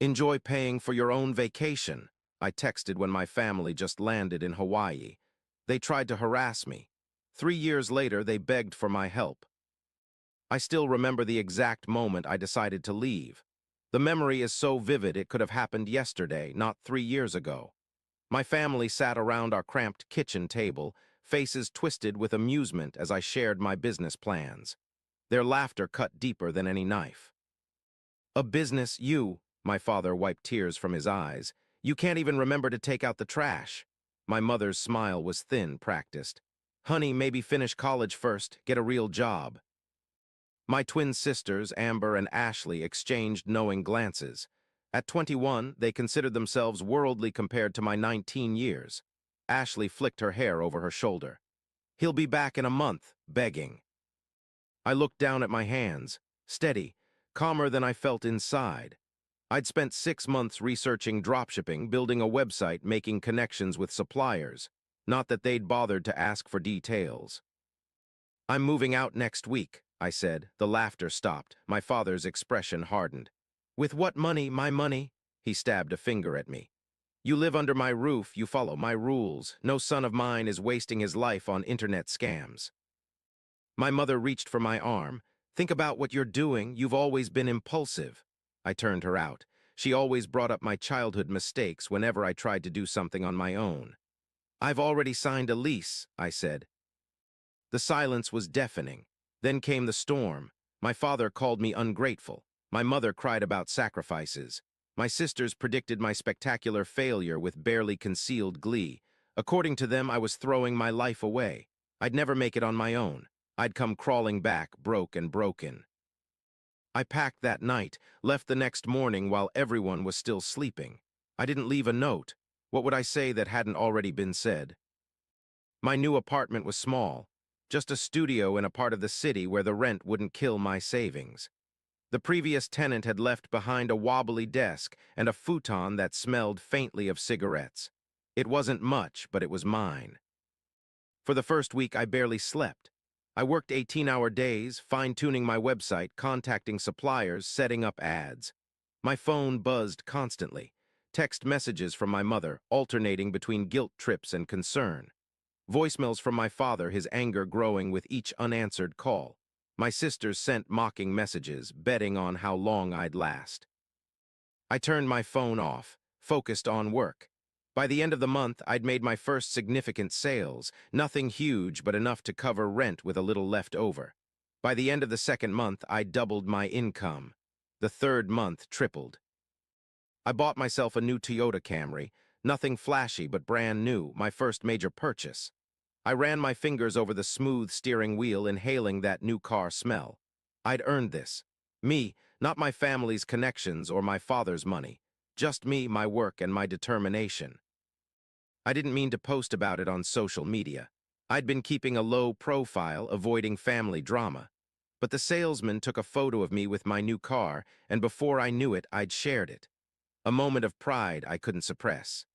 Enjoy paying for your own vacation, I texted when my family just landed in Hawaii. They tried to harass me. 3 years later, they begged for my help. I still remember the exact moment I decided to leave. The memory is so vivid it could have happened yesterday, not 3 years ago. My family sat around our cramped kitchen table, faces twisted with amusement as I shared my business plans. Their laughter cut deeper than any knife. A business, you, my father wiped tears from his eyes. You can't even remember to take out the trash. My mother's smile was thin, practiced. Honey, maybe finish college first, get a real job. My twin sisters, Amber and Ashley, exchanged knowing glances. At 21, they considered themselves worldly compared to my 19 years. Ashley flicked her hair over her shoulder. He'll be back in a month, begging. I looked down at my hands, steady, calmer than I felt inside. I'd spent 6 months researching dropshipping, building a website, making connections with suppliers. Not that they'd bothered to ask for details. I'm moving out next week, I said. The laughter stopped. My father's expression hardened. With what money? My money? He stabbed a finger at me. You live under my roof, you follow my rules. No son of mine is wasting his life on internet scams. My mother reached for my arm. Think about what you're doing. You've always been impulsive. I turned her out. She always brought up my childhood mistakes whenever I tried to do something on my own. I've already signed a lease, I said. The silence was deafening. Then came the storm. My father called me ungrateful. My mother cried about sacrifices. My sisters predicted my spectacular failure with barely concealed glee. According to them, I was throwing my life away. I'd never make it on my own. I'd come crawling back, broke and broken. I packed that night, left the next morning while everyone was still sleeping. I didn't leave a note. What would I say that hadn't already been said? My new apartment was small, just a studio in a part of the city where the rent wouldn't kill my savings. The previous tenant had left behind a wobbly desk and a futon that smelled faintly of cigarettes. It wasn't much, but it was mine. For the first week, I barely slept. I worked 18-hour days, fine-tuning my website, contacting suppliers, setting up ads. My phone buzzed constantly. Text messages from my mother, alternating between guilt trips and concern. Voicemails from my father, his anger growing with each unanswered call. My sisters sent mocking messages, betting on how long I'd last. I turned my phone off, focused on work. By the end of the month, I'd made my first significant sales, nothing huge but enough to cover rent with a little left over. By the end of the second month, I'd doubled my income. The third month tripled. I bought myself a new Toyota Camry, nothing flashy but brand new, my first major purchase. I ran my fingers over the smooth steering wheel, inhaling that new car smell. I'd earned this. Me, not my family's connections or my father's money. Just me, my work, and my determination. I didn't mean to post about it on social media. I'd been keeping a low profile, avoiding family drama. But the salesman took a photo of me with my new car, and before I knew it, I'd shared it. A moment of pride I couldn't suppress.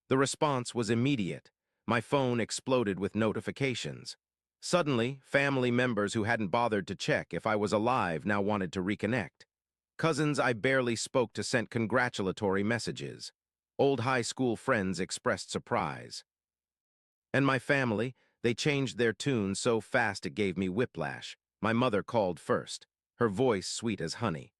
The response was immediate. My phone exploded with notifications. Suddenly, family members who hadn't bothered to check if I was alive now wanted to reconnect. Cousins I barely spoke to sent congratulatory messages. Old high school friends expressed surprise. And my family, they changed their tune so fast it gave me whiplash. My mother called first, her voice sweet as honey.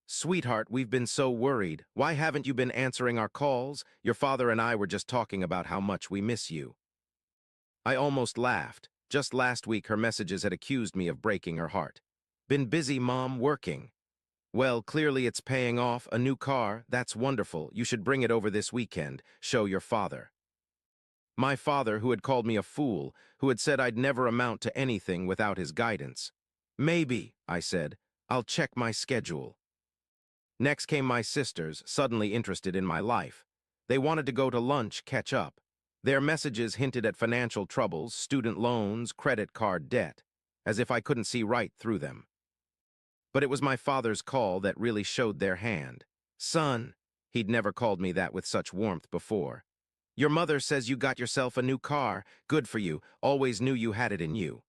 Sweetheart, we've been so worried. Why haven't you been answering our calls? Your father and I were just talking about how much we miss you. I almost laughed. Just last week, her messages had accused me of breaking her heart. Been busy, Mom, working. Well, clearly it's paying off. A new car, that's wonderful. You should bring it over this weekend. Show your father. My father, who had called me a fool, who had said I'd never amount to anything without his guidance. Maybe, I said. I'll check my schedule. Next came my sisters, suddenly interested in my life. They wanted to go to lunch, catch up. Their messages hinted at financial troubles, student loans, credit card debt, as if I couldn't see right through them. But it was my father's call that really showed their hand. Son, he'd never called me that with such warmth before. Your mother says you got yourself a new car. Good for you. Always knew you had it in you.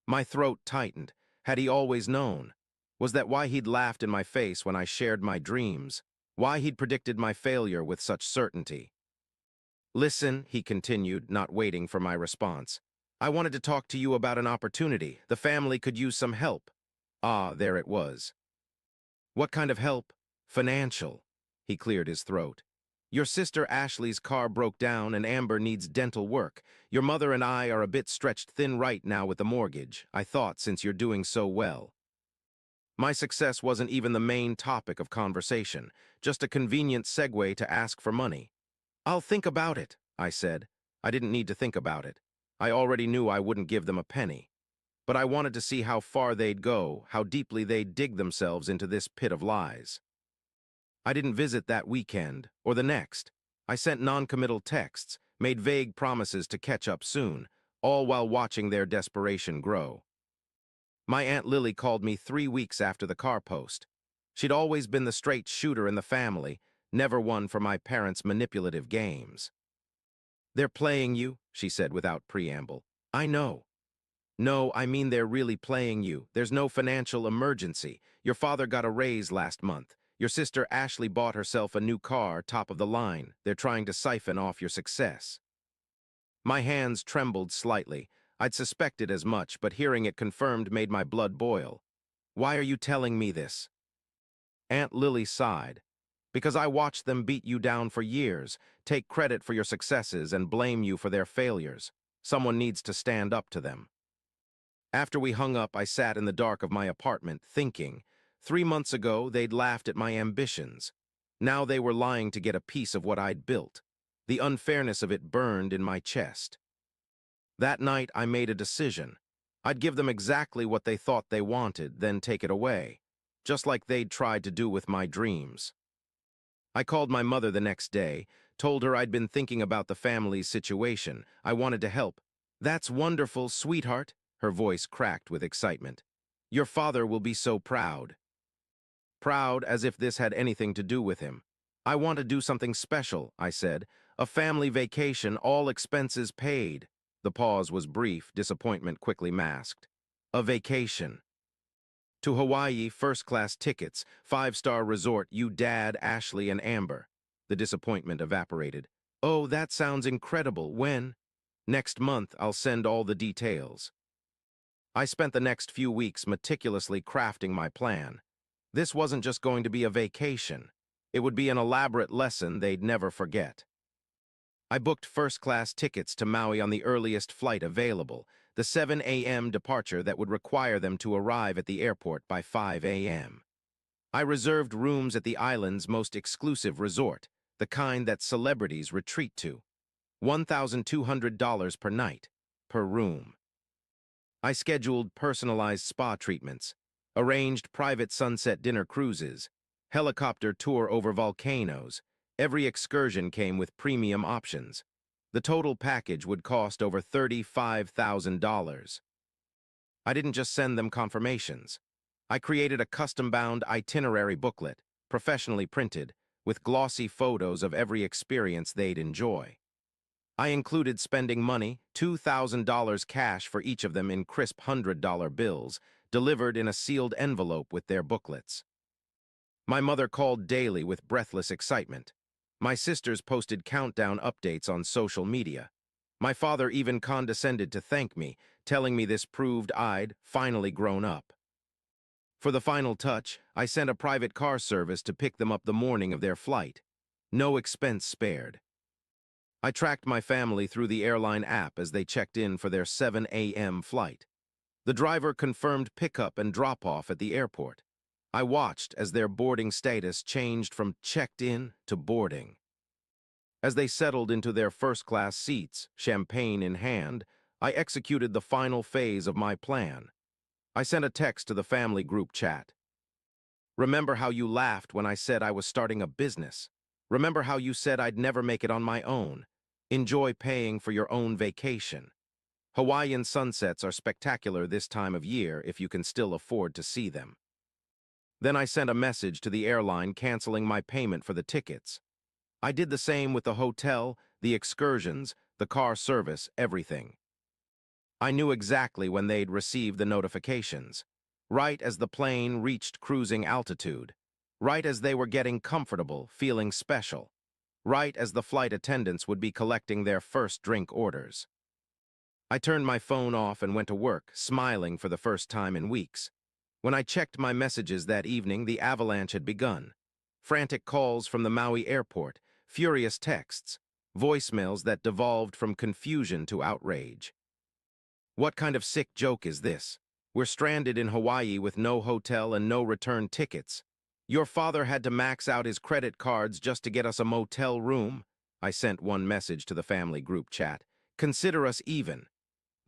My throat tightened. Had he always known? Was that why he'd laughed in my face when I shared my dreams? Why he'd predicted my failure with such certainty. Listen, he continued, not waiting for my response. I wanted to talk to you about an opportunity. The family could use some help. Ah, there it was. What kind of help? Financial. He cleared his throat. Your sister Ashley's car broke down and Amber needs dental work. Your mother and I are a bit stretched thin right now with the mortgage. I thought, since you're doing so well. My success wasn't even the main topic of conversation, just a convenient segue to ask for money. I'll think about it, I said. I didn't need to think about it. I already knew I wouldn't give them a penny. But I wanted to see how far they'd go, how deeply they'd dig themselves into this pit of lies. I didn't visit that weekend, or the next. I sent non-committal texts, made vague promises to catch up soon, all while watching their desperation grow. My Aunt Lily called me 3 weeks after the car post. She'd always been the straight shooter in the family, never one for my parents' manipulative games. They're playing you, she said without preamble. I know. No, I mean they're really playing you. There's no financial emergency. Your father got a raise last month. Your sister Ashley bought herself a new car, top of the line. They're trying to siphon off your success. My hands trembled slightly. I'd suspected as much, but hearing it confirmed made my blood boil. Why are you telling me this? Aunt Lily sighed. Because I watched them beat you down for years, take credit for your successes, and blame you for their failures. Someone needs to stand up to them. After we hung up, I sat in the dark of my apartment, thinking. 3 months ago, they'd laughed at my ambitions. Now they were lying to get a piece of what I'd built. The unfairness of it burned in my chest. That night, I made a decision. I'd give them exactly what they thought they wanted, then take it away, just like they'd tried to do with my dreams. I called my mother the next day, told her I'd been thinking about the family's situation. I wanted to help. That's wonderful, sweetheart. Her voice cracked with excitement. Your father will be so proud. Proud as if this had anything to do with him. I want to do something special, I said. A family vacation, all expenses paid. The pause was brief, disappointment quickly masked. A vacation. To Hawaii, first-class tickets, 5-star resort, you, Dad, Ashley, and Amber. The disappointment evaporated. Oh, that sounds incredible. When? Next month, I'll send all the details. I spent the next few weeks meticulously crafting my plan. This wasn't just going to be a vacation. It would be an elaborate lesson they'd never forget. I booked first-class tickets to Maui on the earliest flight available, the 7 a.m. departure that would require them to arrive at the airport by 5 a.m. I reserved rooms at the island's most exclusive resort, the kind that celebrities retreat to. $1,200 per night, per room. I scheduled personalized spa treatments, arranged private sunset dinner cruises, helicopter tour over volcanoes. Every excursion came with premium options. The total package would cost over $35,000. I didn't just send them confirmations. I created a custom-bound itinerary booklet, professionally printed, with glossy photos of every experience they'd enjoy. I included spending money, $2,000 cash for each of them in crisp $100 bills, delivered in a sealed envelope with their booklets. My mother called daily with breathless excitement. My sisters posted countdown updates on social media. My father even condescended to thank me, telling me this proved I'd finally grown up. For the final touch, I sent a private car service to pick them up the morning of their flight. No expense spared. I tracked my family through the airline app as they checked in for their 7 a.m. flight. The driver confirmed pickup and drop-off at the airport. I watched as their boarding status changed from checked in to boarding. As they settled into their first-class seats, champagne in hand, I executed the final phase of my plan. I sent a text to the family group chat. Remember how you laughed when I said I was starting a business? Remember how you said I'd never make it on my own? Enjoy paying for your own vacation. Hawaiian sunsets are spectacular this time of year if you can still afford to see them. Then I sent a message to the airline canceling my payment for the tickets. I did the same with the hotel, the excursions, the car service, everything. I knew exactly when they'd receive the notifications. Right as the plane reached cruising altitude. right as they were getting comfortable, feeling special, right as the flight attendants would be collecting their first drink orders. I turned my phone off and went to work, smiling for the first time in weeks. When I checked my messages that evening, the avalanche had begun. Frantic calls from the Maui airport, furious texts, voicemails that devolved from confusion to outrage. What kind of sick joke is this? We're stranded in Hawaii with no hotel and no return tickets. Your father had to max out his credit cards just to get us a motel room. I sent one message to the family group chat. Consider us even.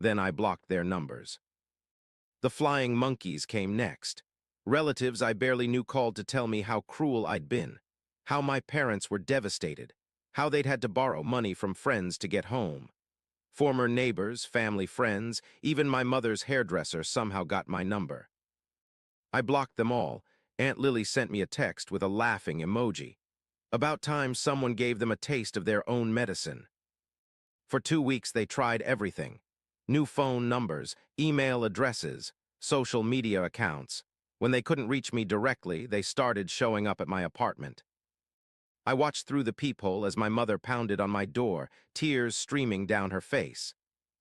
Then I blocked their numbers. The flying monkeys came next. Relatives I barely knew called to tell me how cruel I'd been, how my parents were devastated, how they'd had to borrow money from friends to get home. Former neighbors, family friends, even my mother's hairdresser somehow got my number. I blocked them all. Aunt Lily sent me a text with a laughing emoji. About time someone gave them a taste of their own medicine. For 2 weeks they tried everything. New phone numbers, email addresses, social media accounts. When they couldn't reach me directly, they started showing up at my apartment. I watched through the peephole as my mother pounded on my door, tears streaming down her face.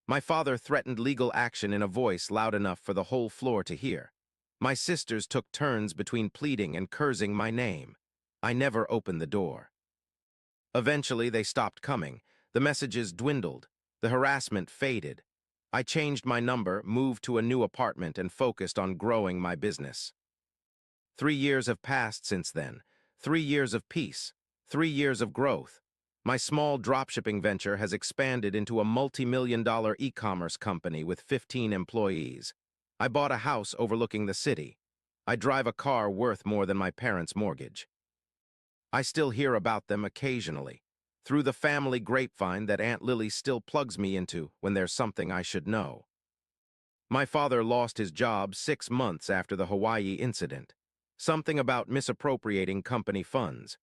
My father threatened legal action in a voice loud enough for the whole floor to hear. My sisters took turns between pleading and cursing my name. I never opened the door. Eventually, they stopped coming. The messages dwindled. The harassment faded. I changed my number, moved to a new apartment, and focused on growing my business. 3 years have passed since then. 3 years of peace. 3 years of growth. My small dropshipping venture has expanded into a multi-million-dollar e-commerce company with 15 employees. I bought a house overlooking the city. I drive a car worth more than my parents' mortgage. I still hear about them occasionally, through the family grapevine that Aunt Lily still plugs me into when there's something I should know. My father lost his job 6 months after the Hawaii incident. Something about misappropriating company funds.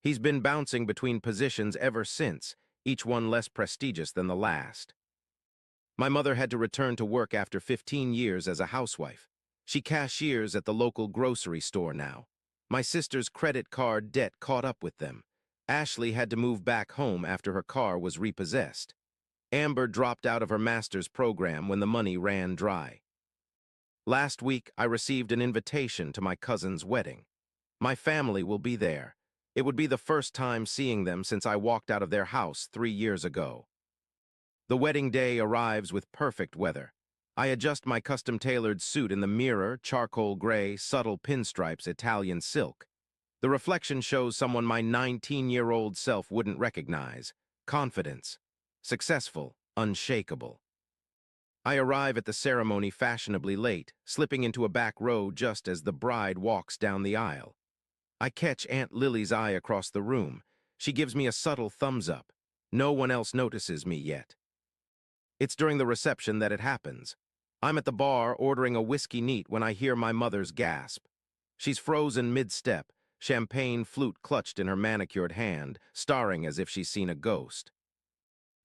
He's been bouncing between positions ever since, each one less prestigious than the last. My mother had to return to work after 15 years as a housewife. She cashiers at the local grocery store now. My sister's credit card debt caught up with them. Ashley had to move back home after her car was repossessed. Amber dropped out of her master's program when the money ran dry. Last week, I received an invitation to my cousin's wedding. My family will be there. It would be the first time seeing them since I walked out of their house 3 years ago. The wedding day arrives with perfect weather. I adjust my custom-tailored suit in the mirror, charcoal gray, subtle pinstripes, Italian silk. The reflection shows someone my 19-year-old self wouldn't recognize. Confidence. Successful. Unshakable. I arrive at the ceremony fashionably late, slipping into a back row just as the bride walks down the aisle. I catch Aunt Lily's eye across the room. She gives me a subtle thumbs up. No one else notices me yet. It's during the reception that it happens. I'm at the bar ordering a whiskey neat when I hear my mother's gasp. She's frozen mid-step, champagne flute clutched in her manicured hand, starring as if she's seen a ghost.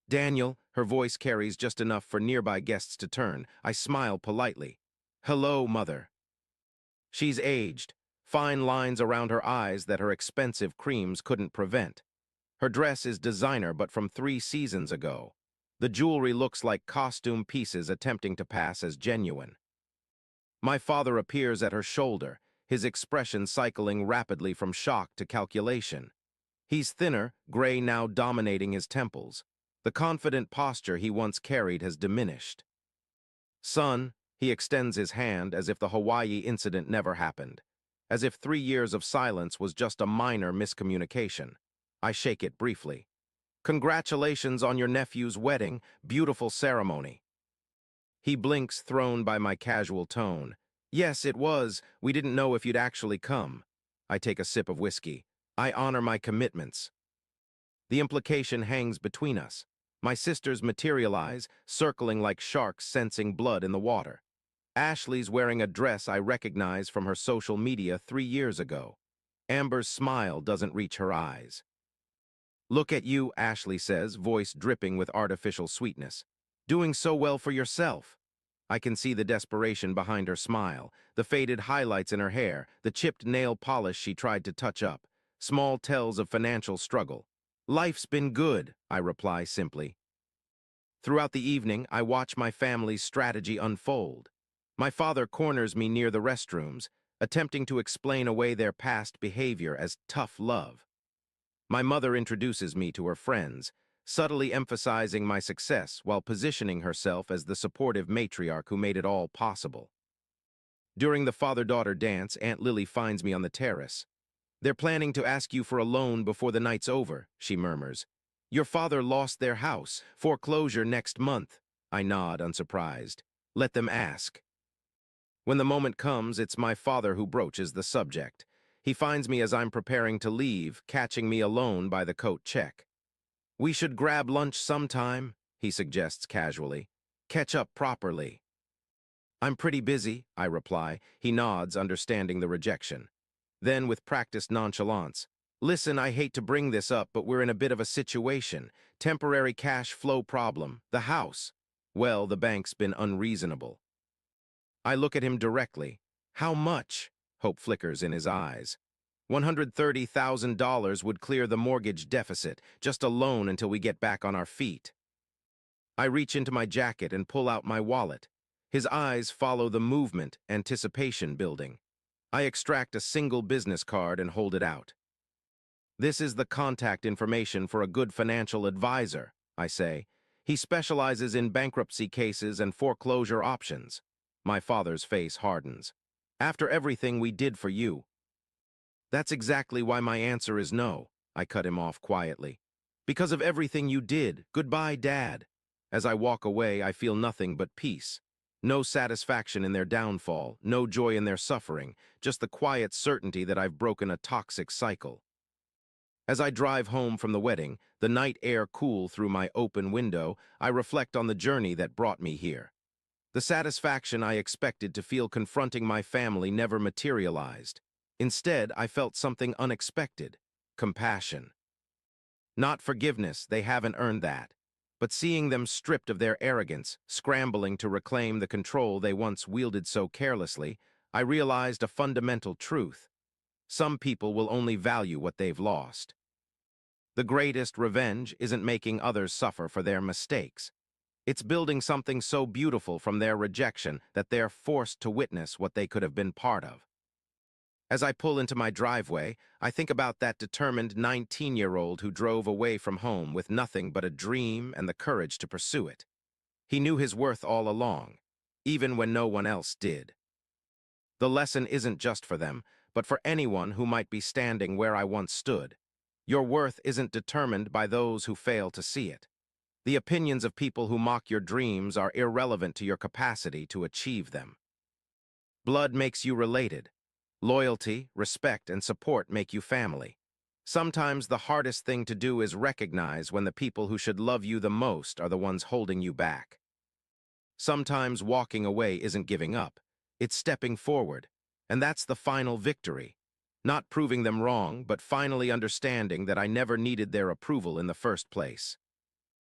Daniel, her voice carries just enough for nearby guests to turn. I smile politely. Hello, Mother. She's aged, fine lines around her eyes that her expensive creams couldn't prevent. Her dress is designer but from 3 seasons ago. The jewelry looks like costume pieces attempting to pass as genuine. My father appears at her shoulder, his expression cycling rapidly from shock to calculation. He's thinner, gray now dominating his temples. The confident posture he once carried has diminished. Son, he extends his hand as if the Hawaii incident never happened, as if 3 years of silence was just a minor miscommunication. I shake it briefly. Congratulations on your nephew's wedding, beautiful ceremony. He blinks, thrown by my casual tone. Yes, it was. We didn't know if you'd actually come. I take a sip of whiskey. I honor my commitments. The implication hangs between us. My sisters materialize, circling like sharks sensing blood in the water. Ashley's wearing a dress I recognize from her social media 3 years ago. Amber's smile doesn't reach her eyes. Look at you, Ashley says, voice dripping with artificial sweetness. Doing so well for yourself. I can see the desperation behind her smile, the faded highlights in her hair, the chipped nail polish she tried to touch up. Small tells of financial struggle. Life's been good, I reply simply. Throughout the evening, I watch my family's strategy unfold. My father corners me near the restrooms, attempting to explain away their past behavior as tough love. My mother introduces me to her friends, subtly emphasizing my success while positioning herself as the supportive matriarch who made it all possible. During the father-daughter dance, Aunt Lily finds me on the terrace. "They're planning to ask you for a loan before the night's over," she murmurs. "Your father lost their house. Foreclosure next month." I nod, unsurprised. Let them ask. When the moment comes, it's my father who broaches the subject. He finds me as I'm preparing to leave, catching me alone by the coat check. "We should grab lunch sometime," he suggests casually. "Catch up properly." "I'm pretty busy," I reply. He nods, understanding the rejection. Then, with practiced nonchalance, "Listen, I hate to bring this up, but we're in a bit of a situation. Temporary cash flow problem. The house. Well, the bank's been unreasonable." I look at him directly. "How much?" Hope flickers in his eyes. $130,000 would clear the mortgage deficit, just a loan until we get back on our feet. I reach into my jacket and pull out my wallet. His eyes follow the movement, anticipation building. I extract a single business card and hold it out. "This is the contact information for a good financial advisor," I say. "He specializes in bankruptcy cases and foreclosure options." My father's face hardens. "After everything we did for you." "That's exactly why my answer is no," I cut him off quietly. "Because of everything you did. Goodbye, Dad." As I walk away, I feel nothing but peace. No satisfaction in their downfall, no joy in their suffering, just the quiet certainty that I've broken a toxic cycle. As I drive home from the wedding, the night air cool through my open window, I reflect on the journey that brought me here. The satisfaction I expected to feel confronting my family never materialized. Instead, I felt something unexpected: compassion. Not forgiveness, they haven't earned that. But seeing them stripped of their arrogance, scrambling to reclaim the control they once wielded so carelessly, I realized a fundamental truth. Some people will only value what they've lost. The greatest revenge isn't making others suffer for their mistakes. It's building something so beautiful from their rejection that they're forced to witness what they could have been part of. As I pull into my driveway, I think about that determined 19-year-old who drove away from home with nothing but a dream and the courage to pursue it. He knew his worth all along, even when no one else did. The lesson isn't just for them, but for anyone who might be standing where I once stood. Your worth isn't determined by those who fail to see it. The opinions of people who mock your dreams are irrelevant to your capacity to achieve them. Blood makes you related. Loyalty, respect, and support make you family. Sometimes the hardest thing to do is recognize when the people who should love you the most are the ones holding you back. Sometimes walking away isn't giving up. It's stepping forward. And that's the final victory. Not proving them wrong, but finally understanding that I never needed their approval in the first place.